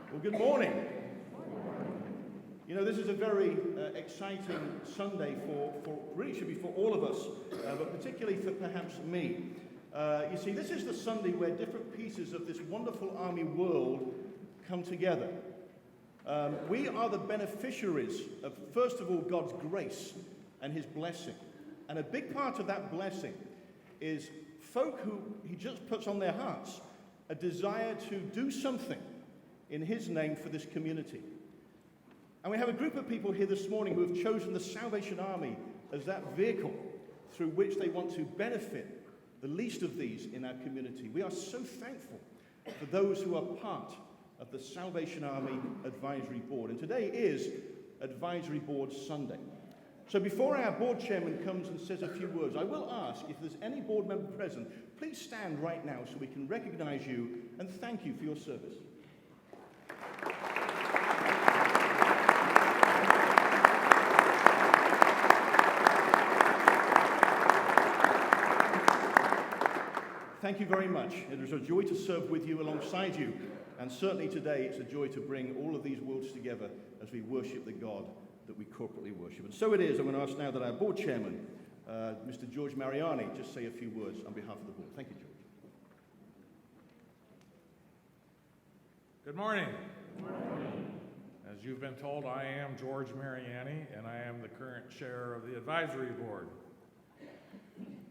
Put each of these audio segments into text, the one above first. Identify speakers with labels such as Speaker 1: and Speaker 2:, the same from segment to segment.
Speaker 1: Well, good morning. You know, this is a very exciting Sunday really should be for all of us, but particularly for perhaps me. You see, this is the Sunday where different pieces of this wonderful Army world come together. We are the beneficiaries of, first of all, God's grace and his blessing. And a big part of that blessing is folk who he just puts on their hearts a desire to do something in his name for this community. And we have a group of people here this morning who have chosen the Salvation Army as that vehicle through which they want to benefit the least of these in our community. We are so thankful for those who are part of the Salvation Army Advisory Board. And today is Advisory Board Sunday. So before our board chairman comes and says a few words, I will ask if there's any board member present, please stand right now so we can recognize you and thank you for your service. Thank you very much. It is a joy to serve with you, alongside you, and certainly today it's a joy to bring all of these worlds together as we worship the God that we corporately worship. And so it is, I'm going to ask now that our board chairman, Mr. George Mariani, just say a few words on behalf of the board. Thank you, George.
Speaker 2: Good morning. Good morning. As you've been told, I am George Mariani, and I am the current chair of the advisory board.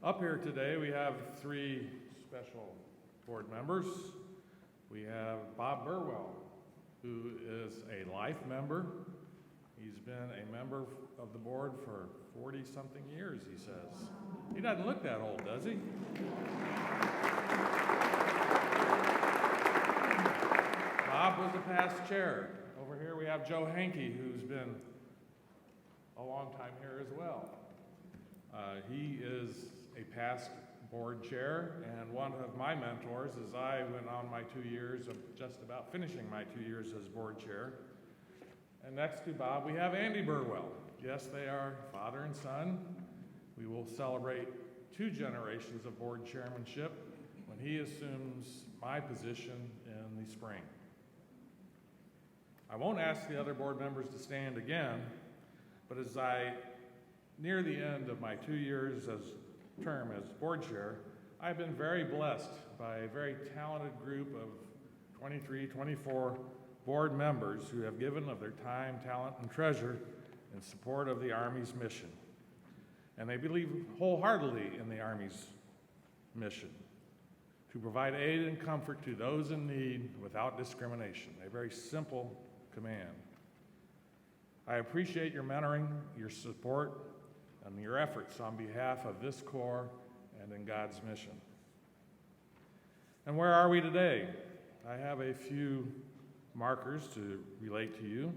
Speaker 2: Up here today, we have three special board members. We have Bob Burwell, who is a life member. He's been a member of the board for 40-something years, he says. He doesn't look that old, does he? Bob was a past chair. Over here we have Joe Hankey, who's been a long time here as well. He is a past board chair and one of my mentors as I went on my 2 years of just about finishing my 2 years as board chair. And next to Bob, we have Andy Burwell. Yes, they are father and son. We will celebrate 2 generations of board chairmanship when he assumes my position in the spring. I won't ask the other board members to stand again, but as I near the end of my 2 years term as board chair, I've been very blessed by a very talented group of 23, 24 board members who have given of their time, talent, and treasure in support of the Army's mission. And they believe wholeheartedly in the Army's mission to provide aid and comfort to those in need without discrimination, a very simple command. I appreciate your mentoring, your support, and your efforts on behalf of this Corps and in God's mission. And where are we today? I have a few markers to relate to you.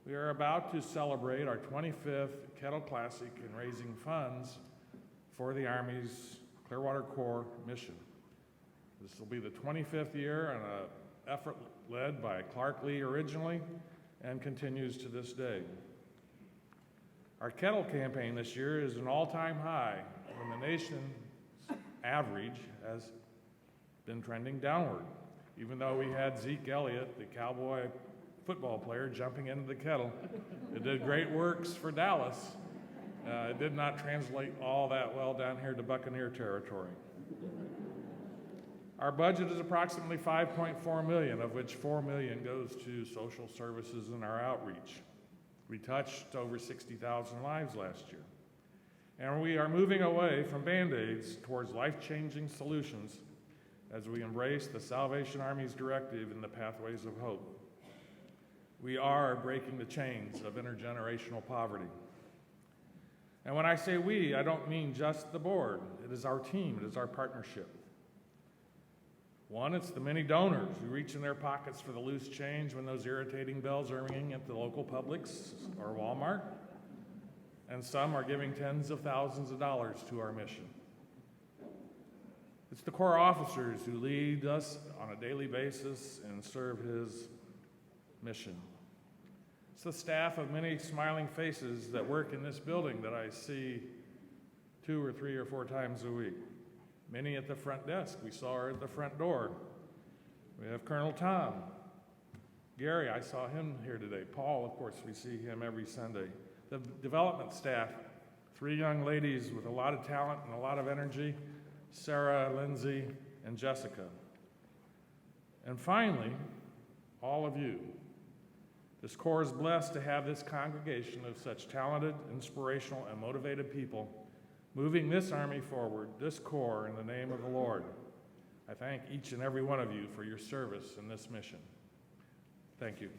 Speaker 2: We are about to celebrate our 25th Kettle Classic in raising funds for the Army's Clearwater Corps mission. This will be the 25th year and an effort led by Clark Lee originally and continues to this day. Our Kettle campaign this year is an all-time high when the nation's average has been trending downward. Even though we had Zeke Elliott, the Cowboy football player, jumping into the Kettle, it did great works for Dallas. It did not translate all that well down here to Buccaneer territory. Our budget is approximately $5.4 million, of which $4 million goes to social services and our outreach. We touched over 60,000 lives last year. And we are moving away from Band-Aids towards life-changing solutions as we embrace the Salvation Army's directive in the Pathways of Hope. We are breaking the chains of intergenerational poverty. And when I say we, I don't mean just the board. It is our team, it is our partnership. One, it's the many donors who reach in their pockets for the loose change when those irritating bells are ringing at the local Publix or Walmart. And some are giving tens of thousands of dollars to our mission. It's the Corps officers who lead us on a daily basis and serve his mission. It's the staff of many smiling faces that work in this building that I see 2 or 3 or 4 times a week. Many at the front desk. We saw her at the front door. We have Colonel Tom, Gary, I saw him here today. Paul, of course, we see him every Sunday. The development staff, 3 young ladies with a lot of talent and a lot of energy, Sarah, Lindsay, and Jessica. And finally, all of you. This Corps is blessed to have this congregation of such talented, inspirational, and motivated people moving this Army forward, this Corps, in the name of the Lord. I thank each and every one of you for your service in this mission. Thank you.